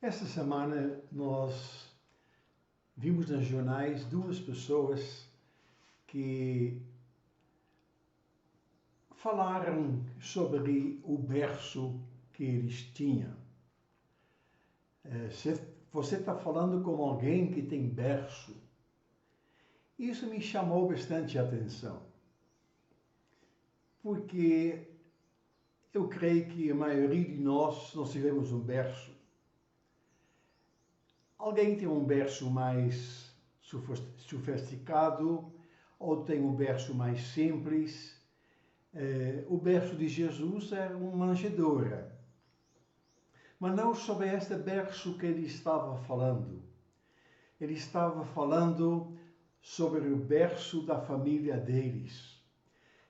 Esta semana nós vimos nos jornais duas pessoas que falaram sobre o berço que eles tinham. Você está falando com alguém que tem berço. Isso me chamou bastante atenção, porque eu creio que a maioria de nós tivemos um berço. Alguém tem um berço mais sofisticado, ou tem um berço mais simples. O berço de Jesus era uma manjedoura. Mas não sobre este berço que ele estava falando. Ele estava falando sobre o berço da família deles.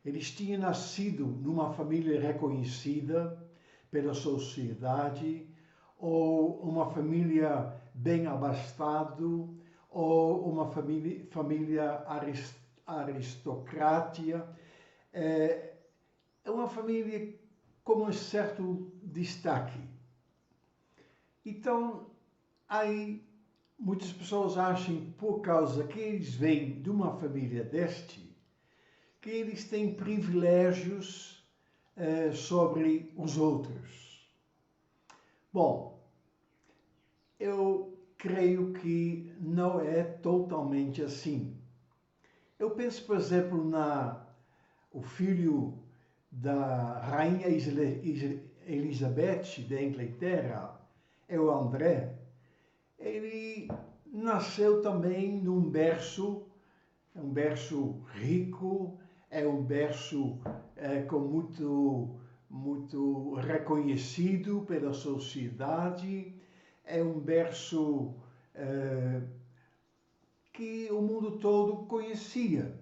Eles tinham nascido numa família reconhecida pela sociedade, ou uma família bem abastada, ou uma família aristocrática. É uma família com um certo destaque. Então, aí muitas pessoas acham, por causa que eles vêm de uma família deste, que eles têm privilégios sobre os outros. Bom, eu creio que não é totalmente assim. Eu penso, por exemplo, o filho da rainha Elizabeth da Inglaterra, é o André. Ele nasceu também num berço, um berço rico, é um berço com muito reconhecido pela sociedade, é um berço que o mundo todo conhecia.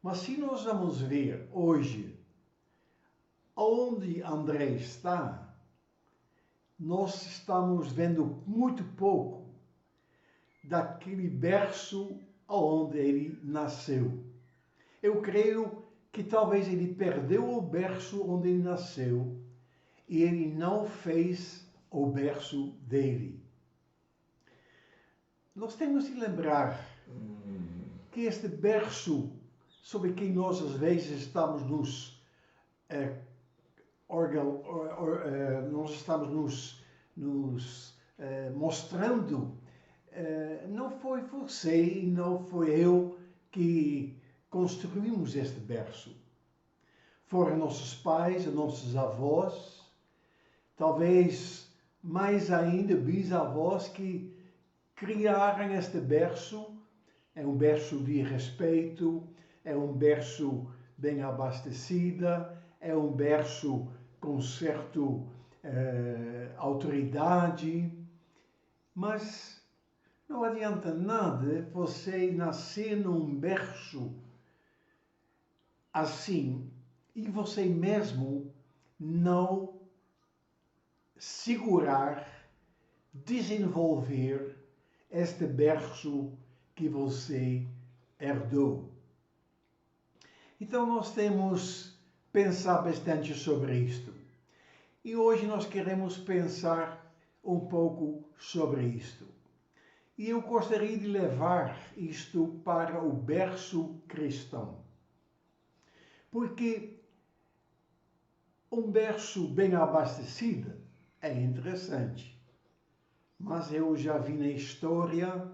Mas se nós vamos ver hoje onde André está, nós estamos vendo muito pouco daquele berço onde ele nasceu. Eu creio que talvez ele perdeu o berço onde ele nasceu e ele não fez o berço dele. Nós temos de lembrar que este berço sobre quem nós às vezes estamos nos mostrando, não foi você e não foi eu que construímos este berço. Foram nossos pais, nossos avós, talvez mais ainda bisavós que criaram este berço. É um berço de respeito, é um berço bem abastecido, é um berço com certa autoridade, mas não adianta nada você nascer num berço assim e você mesmo não segurar, desenvolver este berço que você herdou. Então nós temos pensar bastante sobre isto. E hoje nós queremos pensar um pouco sobre isto. E eu gostaria de levar isto para o berço cristão. Porque um berço bem abastecido é interessante. Mas eu já vi na história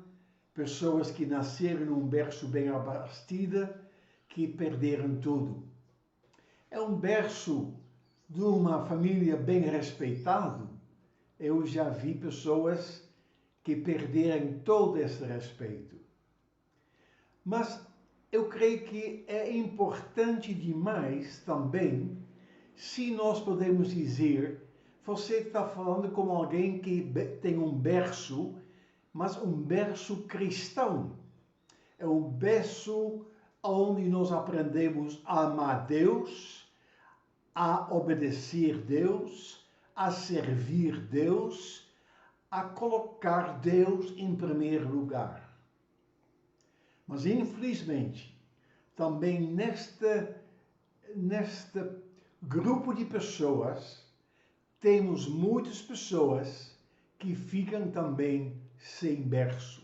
pessoas que nasceram num berço bem abastecido que perderam tudo. É um berço de uma família bem respeitada. Eu já vi pessoas que perderam todo esse respeito. Mas eu creio que é importante demais também, se nós podemos dizer, você está falando com alguém que tem um berço, mas um berço cristão. É um berço onde nós aprendemos a amar Deus, a obedecer Deus, a servir Deus, a colocar Deus em primeiro lugar. Mas, infelizmente, também neste grupo de pessoas, temos muitas pessoas que ficam também sem berço.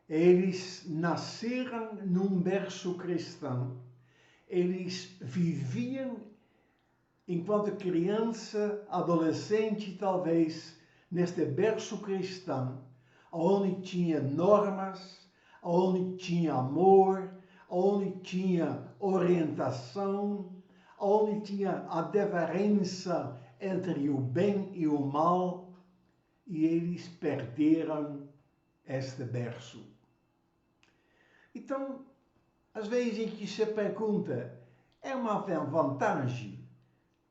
Eles nasceram num berço cristão, eles viviam enquanto criança, adolescente, talvez, neste berço cristão, onde tinha normas, onde tinha amor, onde tinha orientação, onde tinha a diferença entre o bem e o mal, e eles perderam este berço. Então, às vezes a gente se pergunta, é uma vantagem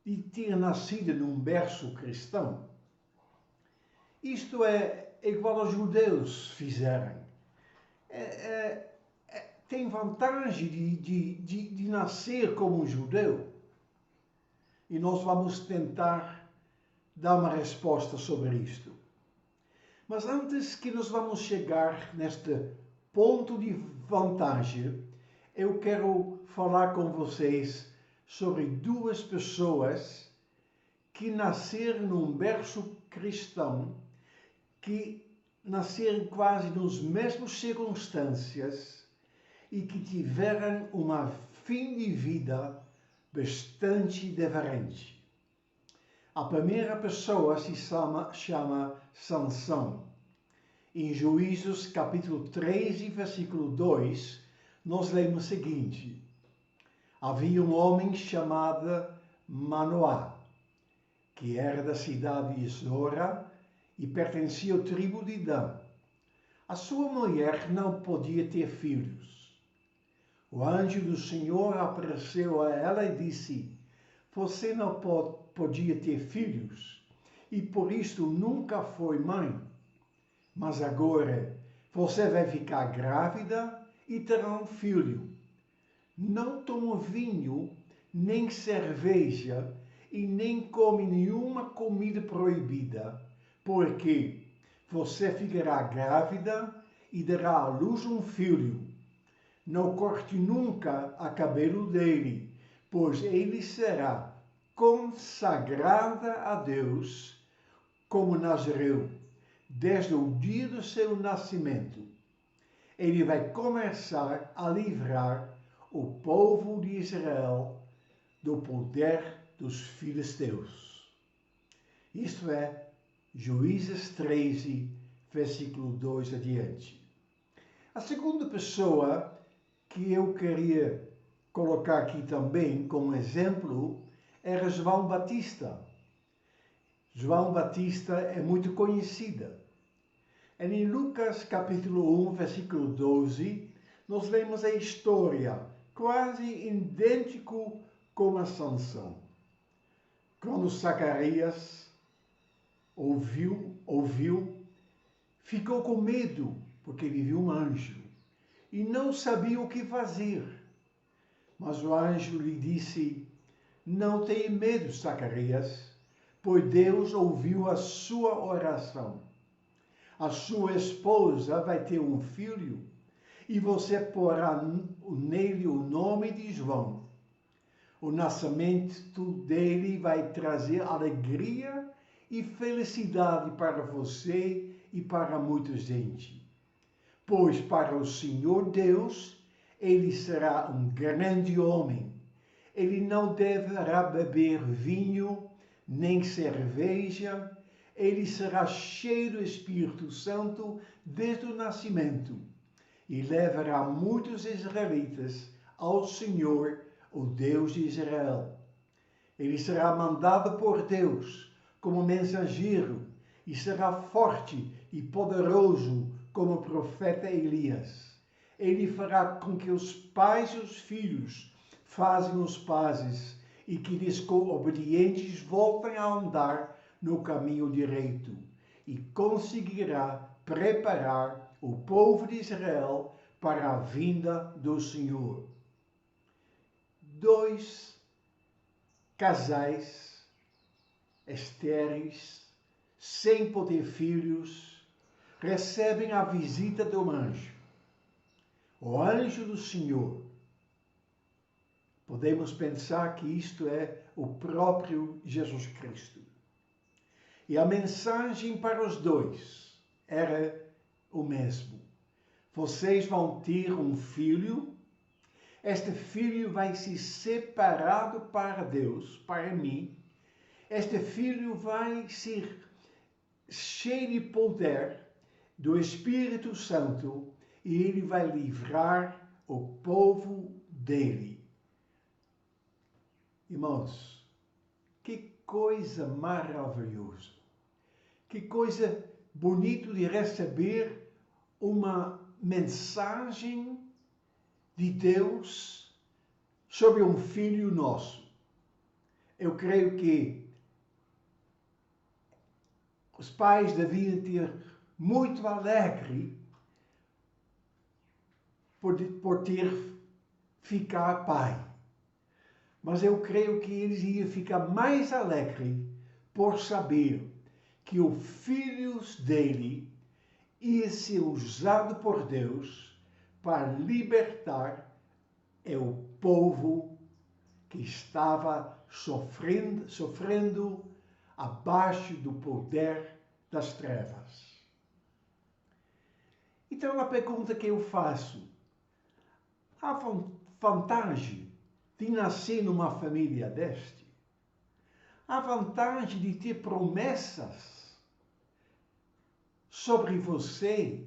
de ter nascido num berço cristão? Isto é igual aos judeus fizeram. Tem vantagem de nascer como um judeu? E nós vamos tentar dar uma resposta sobre isto. Mas antes que nós vamos chegar neste ponto de vantagem, eu quero falar com vocês sobre duas pessoas que nasceram num berço cristão, que nasceram quase nas mesmas circunstâncias e que tiveram uma fim de vida bastante diferente. A primeira pessoa se chama Sansão. Em Juízes capítulo 13, versículo 2, nós lemos o seguinte: havia um homem chamado Manoá, que era da cidade de Zora e pertencia à tribo de Dan. A sua mulher não podia ter filhos. O anjo do Senhor apareceu a ela e disse: você não podia ter filhos e por isso nunca foi mãe. Mas agora você vai ficar grávida e terá um filho. Não toma vinho, nem cerveja e nem come nenhuma comida proibida, porque você ficará grávida e dará à luz um filho. Não corte nunca o cabelo dele, pois ele será consagrado a Deus como nazireu, desde o dia do seu nascimento. Ele vai começar a livrar o povo de Israel do poder dos filisteus. Isto é, Juízes 13, versículo 2 adiante. A segunda pessoa que eu queria colocar aqui também como exemplo era João Batista. João Batista é muito conhecida. Em Lucas capítulo 1, versículo 12, nós lemos a história quase idêntico com a Sansão. Quando Zacarias ouviu, ficou com medo, porque ele viu um anjo e não sabia o que fazer. Mas o anjo lhe disse: não tenha medo, Zacarias, pois Deus ouviu a sua oração. A sua esposa vai ter um filho e você porá nele o nome de João. O nascimento dele vai trazer alegria e felicidade para você e para muita gente. Pois para o Senhor Deus, ele será um grande homem. Ele não deverá beber vinho, nem cerveja. Ele será cheio do Espírito Santo desde o nascimento e levará muitos israelitas ao Senhor, o Deus de Israel. Ele será mandado por Deus como mensageiro e será forte e poderoso como o profeta Elias. Ele fará com que os pais e os filhos façam os pazes e que desobedientes voltem a andar no caminho direito e conseguirá preparar o povo de Israel para a vinda do Senhor. Dois casais estéreis, sem poder filhos, recebem a visita do anjo. O anjo do Senhor. Podemos pensar que isto é o próprio Jesus Cristo. E a mensagem para os dois era o mesmo. Vocês vão ter um filho. Este filho vai ser separado para Deus, para mim. Este filho vai ser cheio de poder do Espírito Santo e ele vai livrar o povo dele. Irmãos, que coisa maravilhosa. Que coisa bonita de receber uma mensagem de Deus sobre um filho nosso. Eu creio que os pais deviam ter muito alegre por ter ficar pai. Mas eu creio que eles iam ficar mais alegres por saber que os filhos dele ia ser usado por Deus para libertar o povo que estava sofrendo abaixo do poder das trevas. Então a pergunta que eu faço, a vantagem de nascer numa família deste? A vantagem de ter promessas sobre você,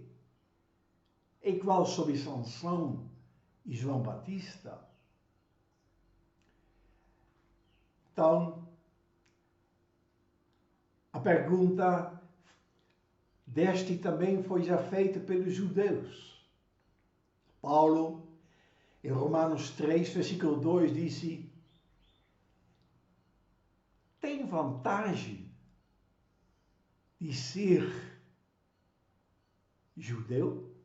igual sobre Sansão e João Batista? Então, a pergunta deste também foi já feita pelos judeus. Paulo, em Romanos 3, versículo 2, disse: tem vantagem de ser judeu?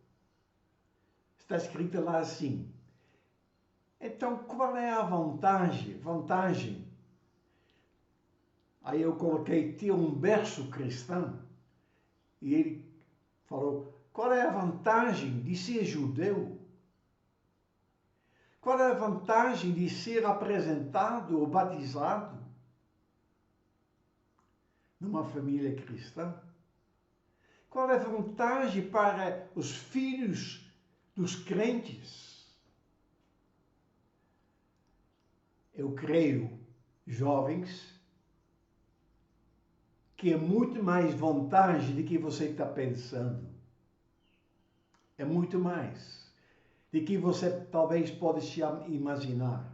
Está escrito lá assim. Então, qual é a vantagem? Aí eu coloquei ter um berço cristão e ele falou: qual é a vantagem de ser judeu? Qual é a vantagem de ser apresentado ou batizado numa família cristã? Qual é a vantagem para os filhos dos crentes? Eu creio, jovens, que é muito mais vantagem do que você está pensando. É muito mais do que você talvez pode se imaginar.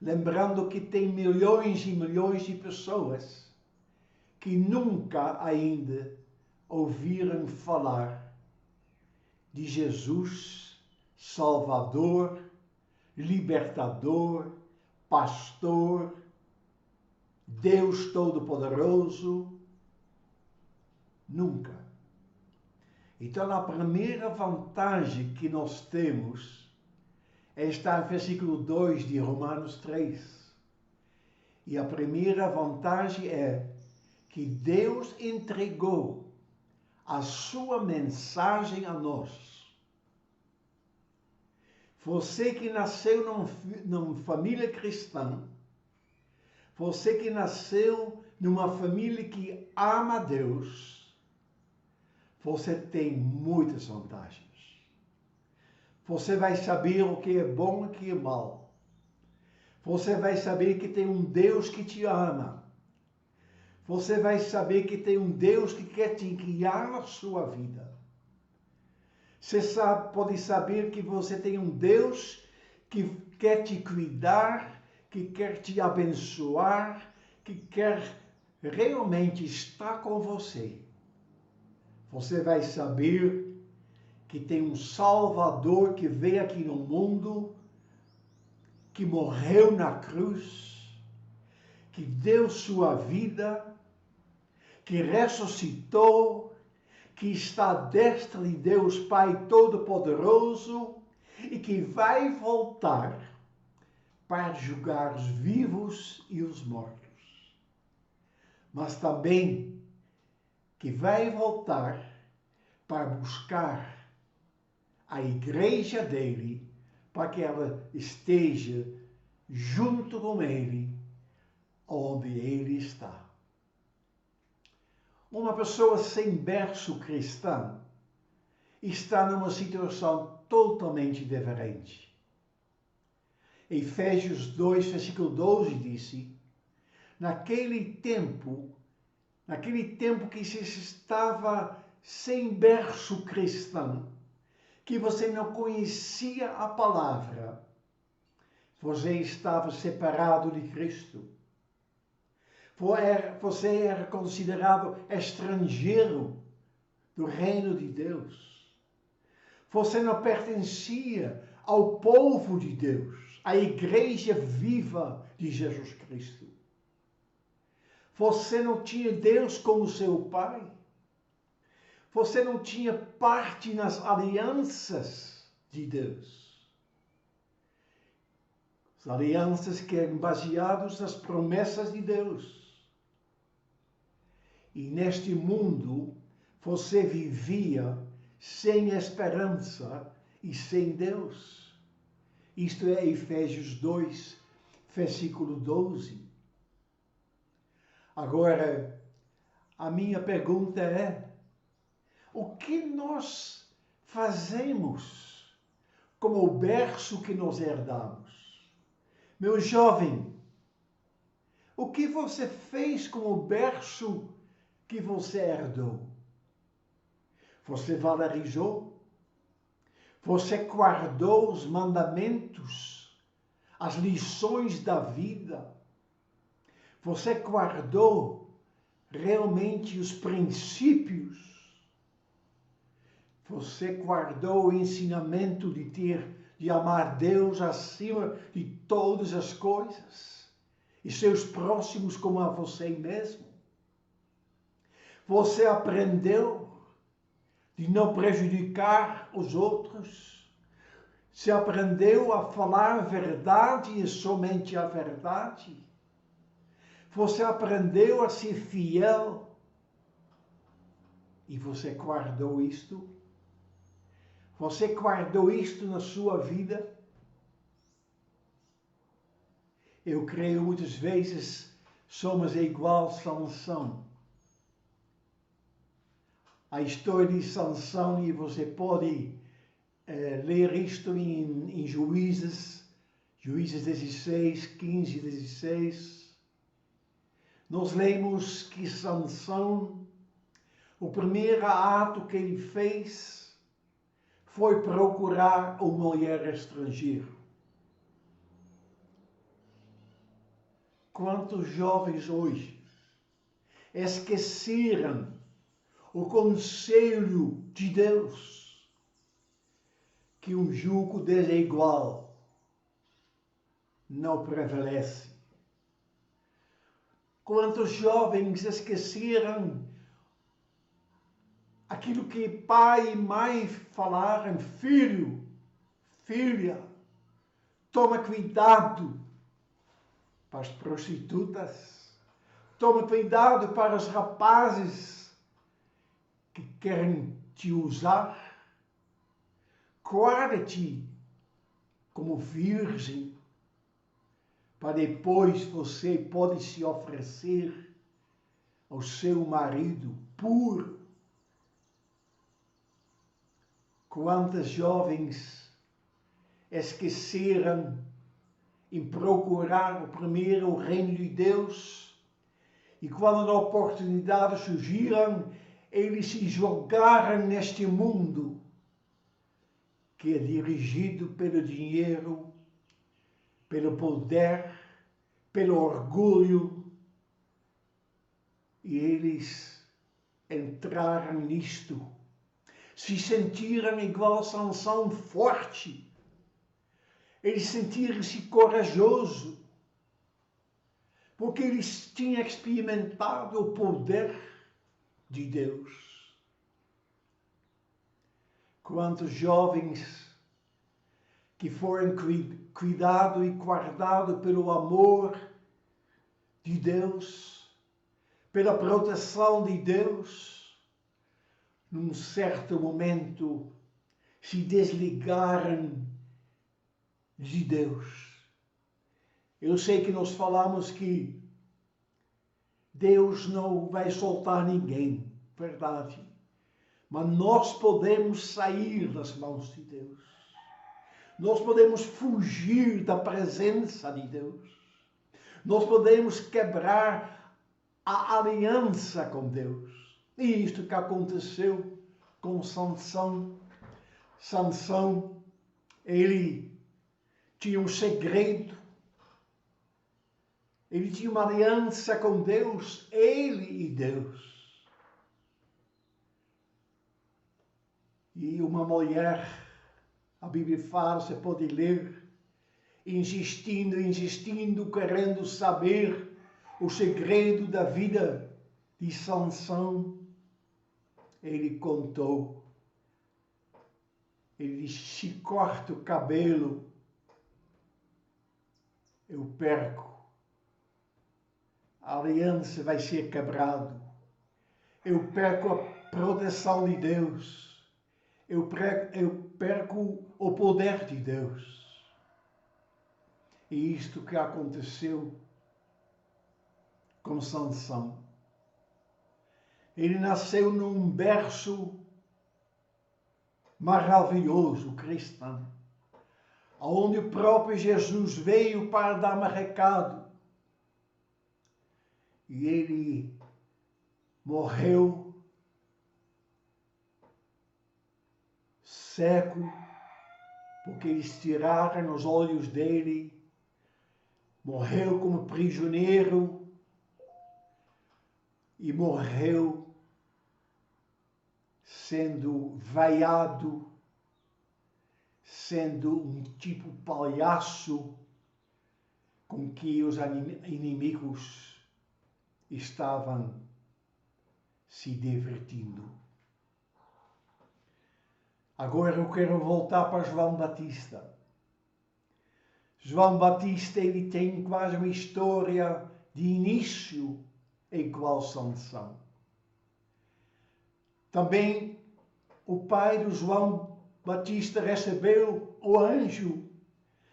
Lembrando que tem milhões e milhões de pessoas que nunca ainda ouviram falar de Jesus, Salvador, Libertador, Pastor, Deus Todo-Poderoso. Nunca. Então, a primeira vantagem que nós temos está no versículo 2 de Romanos 3. E a primeira vantagem é que Deus entregou a sua mensagem a nós. Você que nasceu numa família cristã, você que nasceu numa família que ama Deus, você tem muitas vantagens. Você vai saber o que é bom e o que é mal. Você vai saber que tem um Deus que te ama. Você vai saber que tem um Deus que quer te guiar na sua vida. Você pode saber que você tem um Deus que quer te cuidar, que quer te abençoar, que quer realmente estar com você. Você vai saber que tem um Salvador que veio aqui no mundo, que morreu na cruz, que deu sua vida, que ressuscitou, que está à destra de Deus Pai Todo-Poderoso e que vai voltar para julgar os vivos e os mortos. Mas também que vai voltar para buscar a igreja dele, para que ela esteja junto com ele, onde ele está. uma pessoa sem berço cristão está numa situação totalmente diferente. Efésios 2, versículo 12 disse: naquele tempo que se estava sem berço cristão, que você não conhecia a palavra, você estava separado de Cristo. Você era considerado estrangeiro do reino de Deus. Você não pertencia ao povo de Deus, à igreja viva de Jesus Cristo. Você não tinha Deus como seu Pai. Você não tinha parte nas alianças de Deus. As alianças que eram baseadas nas promessas de Deus. E neste mundo, você vivia sem esperança e sem Deus. Isto é Efésios 2, versículo 12. Agora, a minha pergunta é: o que nós fazemos com o berço que nós herdamos? Meu jovem, o que você fez com o berço que você herdou? Você valorizou? Você guardou os mandamentos, as lições da vida? Você guardou realmente os princípios? Você guardou o ensinamento de amar Deus acima de todas as coisas e seus próximos como a você mesmo? Você aprendeu de não prejudicar os outros? Você aprendeu a falar a verdade e somente a verdade? Você aprendeu a ser fiel? E você guardou isto? Você guardou isto na sua vida? Eu creio muitas vezes somos igual a Sansão. A história de Sansão, e você pode ler isto em Juízes 16, 15 e 16. Nós lemos que Sansão, o primeiro ato que ele fez foi procurar uma mulher estrangeira. Quantos jovens hoje esqueceram o conselho de Deus, que um jugo desigual não prevalece? Quantos jovens esqueceram aquilo que pai e mãe falaram: filho, filha, toma cuidado para as prostitutas, toma cuidado para os rapazes que querem te usar, guarda-te como virgem, para depois você pode se oferecer ao seu marido puro. Quantas jovens esqueceram em procurar primeiro o reino de Deus, e quando a oportunidade surgiram, eles se jogaram neste mundo que é dirigido pelo dinheiro, pelo poder, pelo orgulho, e eles entraram nisto, se sentiram igual a Sansão, forte. Eles sentiram-se corajosos, porque eles tinham experimentado o poder de Deus. Quantos jovens que foram cuidados e guardados pelo amor de Deus, pela proteção de Deus, num certo momento se desligaram de Deus. Eu sei que nós falamos que Deus não vai soltar ninguém, verdade. Mas nós podemos sair das mãos de Deus. Nós podemos fugir da presença de Deus. Nós podemos quebrar a aliança com Deus. E isto que aconteceu com Sansão. Sansão, ele tinha um segredo. Ele tinha uma aliança com Deus, ele e Deus. E uma mulher, a Bíblia fala, você pode ler, insistindo, querendo saber o segredo da vida de Sansão. Ele contou. Ele disse, se corta o cabelo, eu perco. A aliança vai ser quebrada. Eu perco a proteção de Deus. Eu perco o poder de Deus. E isto que aconteceu com Sansão. Ele nasceu num berço maravilhoso, cristão, onde o próprio Jesus veio para dar um recado. E ele morreu cego, porque eles tiraram os olhos dele, morreu como prisioneiro e morreu sendo vaiado, sendo um tipo palhaço com que os inimigos estavam se divertindo. Agora eu quero voltar para João Batista. João Batista, ele tem quase uma história de início igual Sansão. Também o pai de João Batista recebeu o anjo.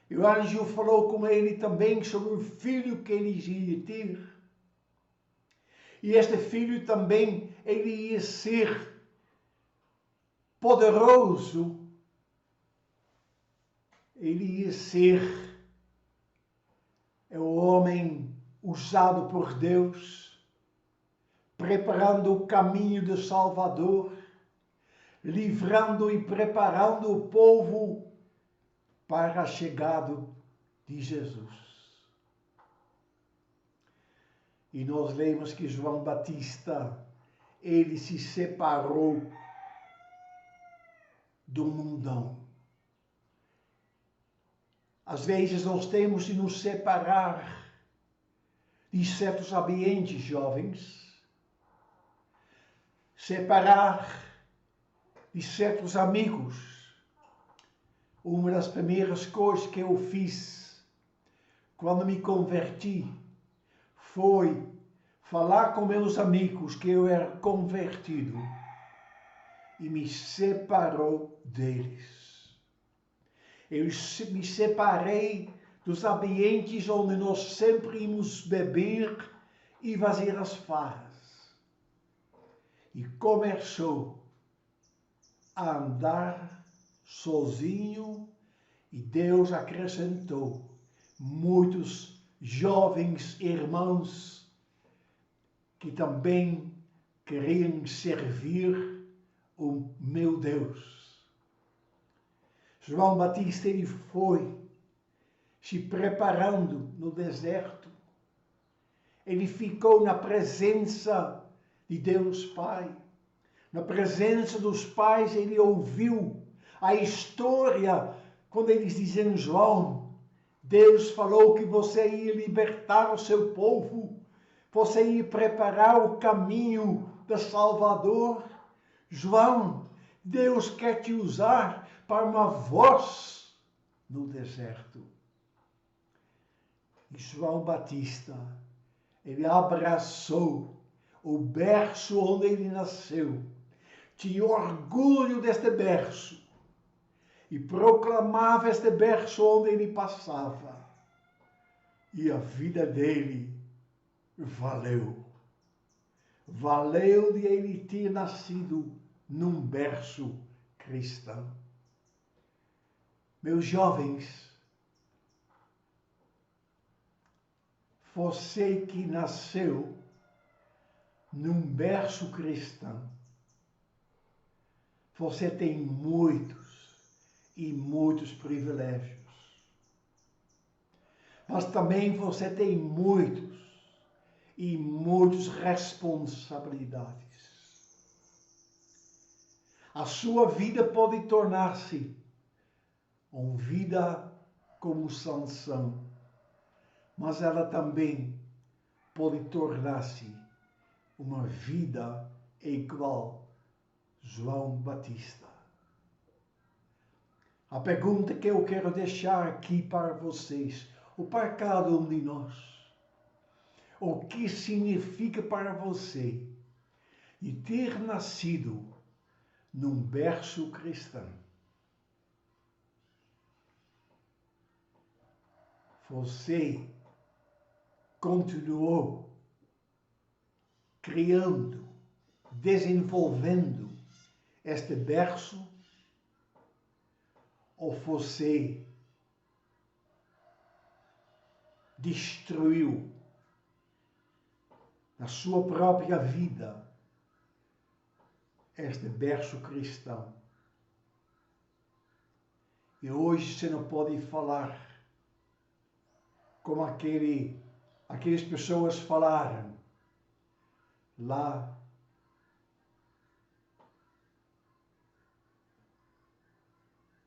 E o anjo falou com ele também sobre o filho que ele iria ter. E este filho também, ele ia ser poderoso. Ele ia ser o homem usado por Deus, preparando o caminho do Salvador, livrando e preparando o povo para a chegada de Jesus. E nós lemos que João Batista, ele se separou do mundão. Às vezes nós temos de nos separar de certos ambientes, jovens, separar de certos amigos. Uma das primeiras coisas que eu fiz quando me converti foi falar com meus amigos que eu era convertido e me separou deles. Eu me separei dos ambientes onde nós sempre íamos beber e fazer as farras. E começou a andar sozinho e Deus acrescentou muitos jovens irmãos que também queriam servir o meu Deus. João Batista, ele foi se preparando no deserto. Ele ficou na presença de Deus Pai. Na presença dos pais, ele ouviu a história, quando eles diziam, João, Deus falou que você ia libertar o seu povo, você ia preparar o caminho do Salvador. João, Deus quer te usar para uma voz no deserto. E João Batista, ele abraçou o berço onde ele nasceu, tinha orgulho deste berço e proclamava este berço onde ele passava. E a vida dele valeu. valeu de ele ter nascido num berço cristão. Meus jovens, você que nasceu num berço cristão, você tem muitos e muitos privilégios. Mas também você tem muitos e muitas responsabilidades. A sua vida pode tornar-se uma vida como Sansão, mas ela também pode tornar-se uma vida igual João Batista. A pergunta que eu quero deixar aqui para vocês, ou para cada um de nós, o que significa para você de ter nascido num berço cristão? Você continuou criando, desenvolvendo este berço, ou você destruiu na sua própria vida este berço cristão? E hoje você não pode falar como aquelas pessoas falaram lá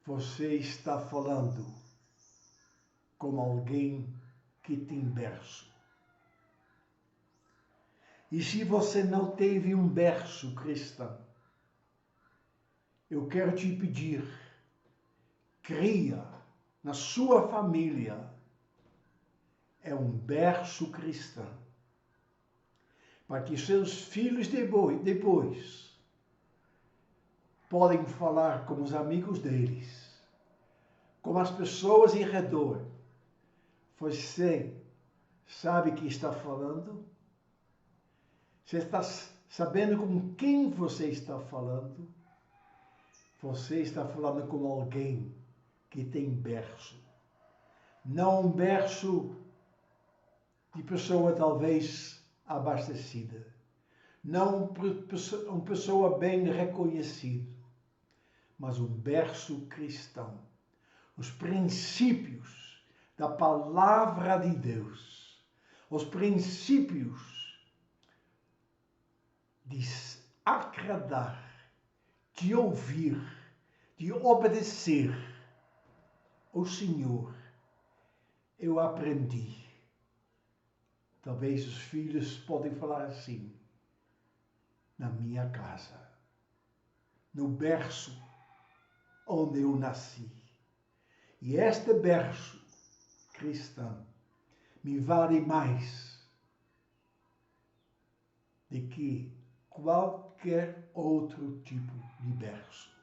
você está falando como alguém que tem berço. E se você não teve um berço cristão, eu quero te pedir, cria na sua família um berço cristão, para que seus filhos depois podem falar com os amigos deles, com as pessoas em redor. Você sabe que está falando? Você está sabendo com quem você está falando? Você está falando com alguém que tem berço. Não um berço de pessoa talvez abastecida. Não uma pessoa bem reconhecida, mas um berço cristão. Os princípios da palavra de Deus, os princípios de agradar, de ouvir, de obedecer ao Senhor, eu aprendi. Talvez os filhos podem falar assim, na minha casa, no berço onde eu nasci. E este berço cristão me vale mais do que qualquer outro tipo de berço.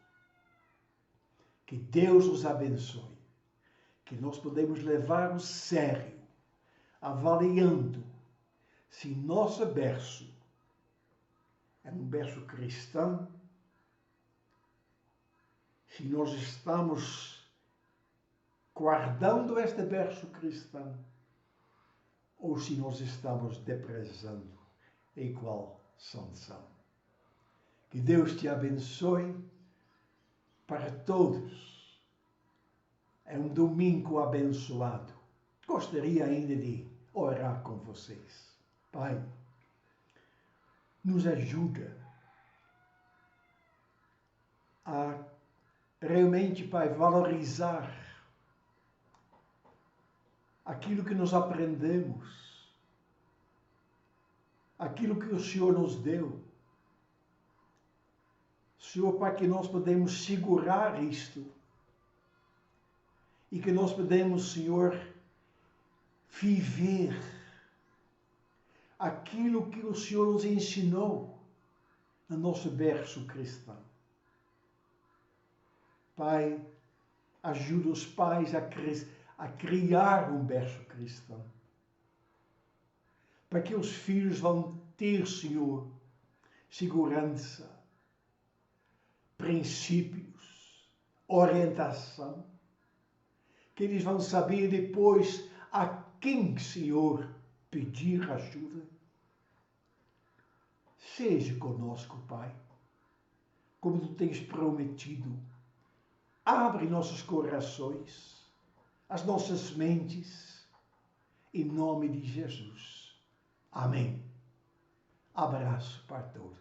Que Deus os abençoe. Que nós podemos levar a sério, avaliando se nosso berço é um berço cristão, se nós estamos guardando este berço cristão, ou se nós estamos deprezando igual Sansão. Que Deus te abençoe para todos. É um domingo abençoado. Gostaria ainda de orar com vocês. Pai, nos ajuda a realmente, Pai, valorizar aquilo que nós aprendemos, aquilo que o Senhor nos deu. Senhor, para que nós podemos segurar isto e que nós podemos, Senhor, viver aquilo que o Senhor nos ensinou no nosso berço cristão. Pai, ajuda os pais a criar um berço cristão, para que os filhos vão ter, Senhor, segurança, princípios, orientação, que eles vão saber depois a quem, Senhor, pedir ajuda. Seja conosco, Pai, como Tu tens prometido. Abre nossos corações, as nossas mentes, em nome de Jesus. Amém. Abraço para todos.